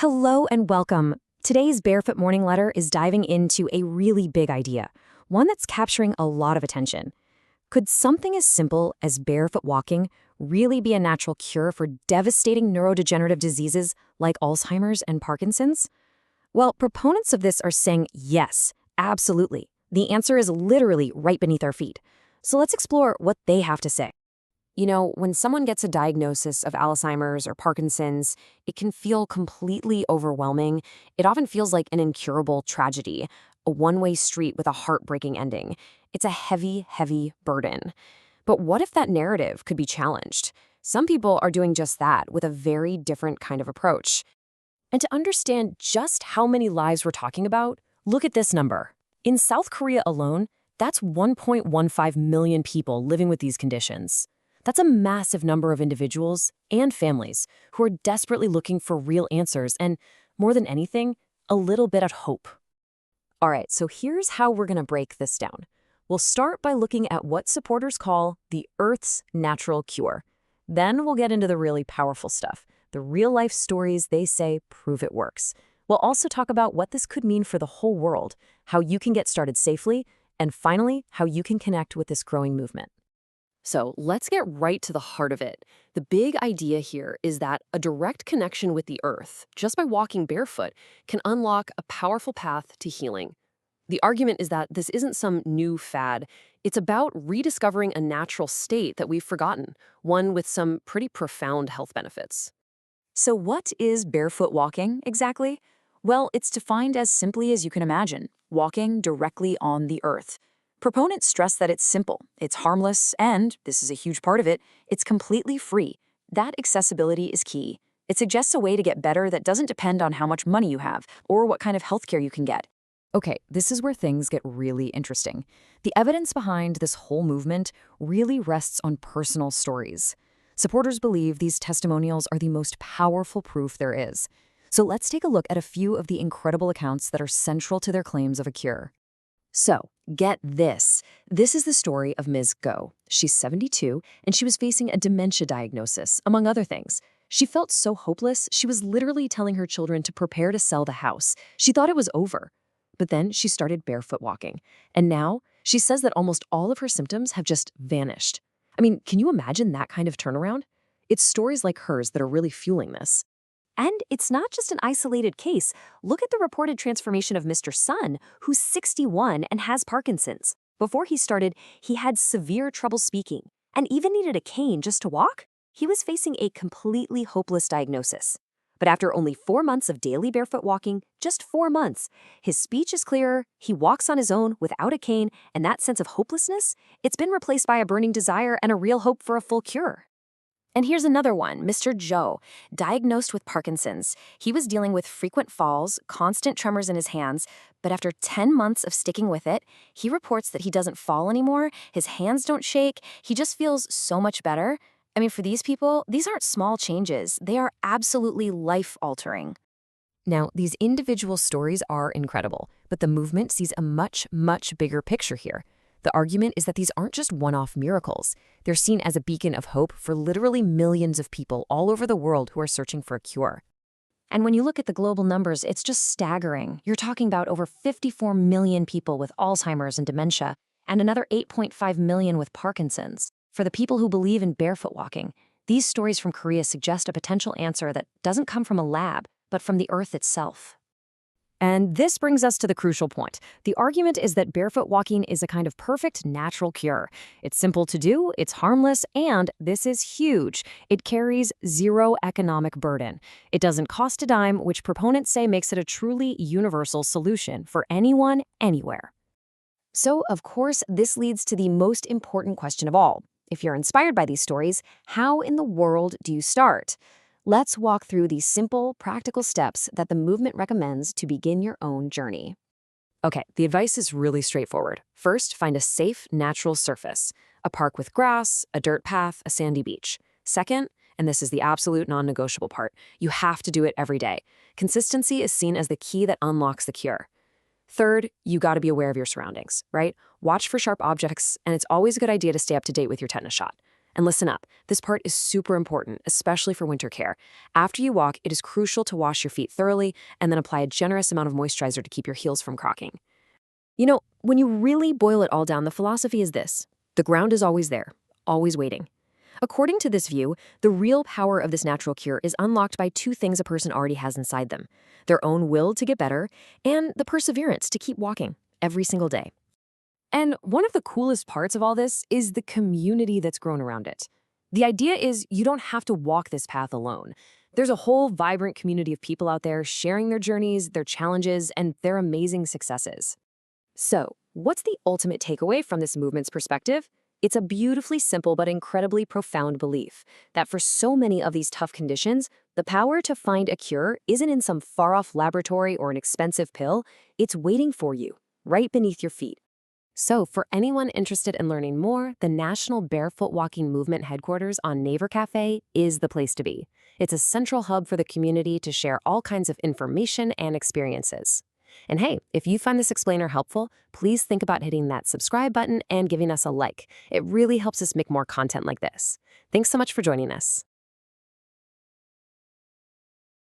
Hello and welcome. Today's Barefoot Morning Letter is diving into a really big idea, one that's capturing a lot of attention. Could something as simple as barefoot walking really be a natural cure for devastating neurodegenerative diseases like Alzheimer's and Parkinson's? Well, proponents of this are saying yes, absolutely. The answer is literally right beneath our feet. So let's explore what they have to say. You know, when someone gets a diagnosis of Alzheimer's or Parkinson's, it can feel completely overwhelming. It often feels like an incurable tragedy, a one-way street with a heartbreaking ending. It's a heavy, heavy burden. But what if that narrative could be challenged? Some people are doing just that with a very different kind of approach. And to understand just how many lives we're talking about, look at this number. In South Korea alone, that's 1.15 million people living with these conditions. That's a massive number of individuals and families who are desperately looking for real answers and, more than anything, a little bit of hope. All right, so here's how we're going to break this down. We'll start by looking at what supporters call the Earth's natural cure. Then we'll get into the really powerful stuff, the real-life stories they say prove it works. We'll also talk about what this could mean for the whole world, how you can get started safely, and finally, how you can connect with this growing movement. So let's get right to the heart of it. The big idea here is that a direct connection with the earth, just by walking barefoot, can unlock a powerful path to healing. The argument is that this isn't some new fad. It's about rediscovering a natural state that we've forgotten, one with some pretty profound health benefits. So what is barefoot walking exactly? Well, it's defined as simply as you can imagine, walking directly on the earth. Proponents stress that it's simple, it's harmless, and, this is a huge part of it, it's completely free. That accessibility is key. It suggests a way to get better that doesn't depend on how much money you have or what kind of healthcare you can get. Okay, this is where things get really interesting. The evidence behind this whole movement really rests on personal stories. Supporters believe these testimonials are the most powerful proof there is. So let's take a look at a few of the incredible accounts that are central to their claims of a cure. So, get this. This is the story of Ms. Go. She's 72, and she was facing a dementia diagnosis, among other things. She felt so hopeless, she was literally telling her children to prepare to sell the house. She thought it was over. But then she started barefoot walking. And now, she says that almost all of her symptoms have just vanished. I mean, can you imagine that kind of turnaround? It's stories like hers that are really fueling this. And it's not just an isolated case. Look at the reported transformation of Mr. Sun, who's 61 and has Parkinson's. Before he started, he had severe trouble speaking and even needed a cane just to walk. He was facing a completely hopeless diagnosis. But after only 4 months of daily barefoot walking, just 4 months, his speech is clearer, he walks on his own without a cane, and that sense of hopelessness, it's been replaced by a burning desire and a real hope for a full cure. And here's another one, Mr. Joe, diagnosed with Parkinson's. He was dealing with frequent falls, constant tremors in his hands, but after 10 months of sticking with it, he reports that he doesn't fall anymore, his hands don't shake, he just feels so much better. I mean, for these people, these aren't small changes. They are absolutely life-altering. Now, these individual stories are incredible, but the movement sees a much, much bigger picture here. The argument is that these aren't just one-off miracles. They're seen as a beacon of hope for literally millions of people all over the world who are searching for a cure. And when you look at the global numbers, it's just staggering. You're talking about over 54 million people with Alzheimer's and dementia, and another 8.5 million with Parkinson's. For the people who believe in barefoot walking, these stories from Korea suggest a potential answer that doesn't come from a lab, but from the earth itself. And this brings us to the crucial point. The argument is that barefoot walking is a kind of perfect natural cure. It's simple to do, it's harmless, and this is huge. It carries zero economic burden. It doesn't cost a dime, which proponents say makes it a truly universal solution for anyone, anywhere. So, of course, this leads to the most important question of all. If you're inspired by these stories, how in the world do you start? Let's walk through these simple, practical steps that the movement recommends to begin your own journey. Okay, the advice is really straightforward. First, find a safe, natural surface. A park with grass, a dirt path, a sandy beach. Second, and this is the absolute non-negotiable part, you have to do it every day. Consistency is seen as the key that unlocks the cure. Third, you got to be aware of your surroundings, right? Watch for sharp objects, and it's always a good idea to stay up to date with your tetanus shot. And listen up, this part is super important, especially for winter care. After you walk, it is crucial to wash your feet thoroughly and then apply a generous amount of moisturizer to keep your heels from crocking. When you really boil it all down, the philosophy is this: the ground is always there, always waiting. According to this view, the real power of this natural cure is unlocked by two things a person already has inside them: their own will to get better and the perseverance to keep walking every single day. And one of the coolest parts of all this is the community that's grown around it. The idea is you don't have to walk this path alone. There's a whole vibrant community of people out there sharing their journeys, their challenges, and their amazing successes. So, what's the ultimate takeaway from this movement's perspective? It's a beautifully simple but incredibly profound belief that for so many of these tough conditions, the power to find a cure isn't in some far-off laboratory or an expensive pill. It's waiting for you, right beneath your feet. So, for anyone interested in learning more, the National Barefoot Walking Movement headquarters on Neighbor Cafe is the place to be. It's a central hub for the community to share all kinds of information and experiences. And hey, if you find this explainer helpful, please think about hitting that subscribe button and giving us a like. It really helps us make more content like this. Thanks so much for joining us.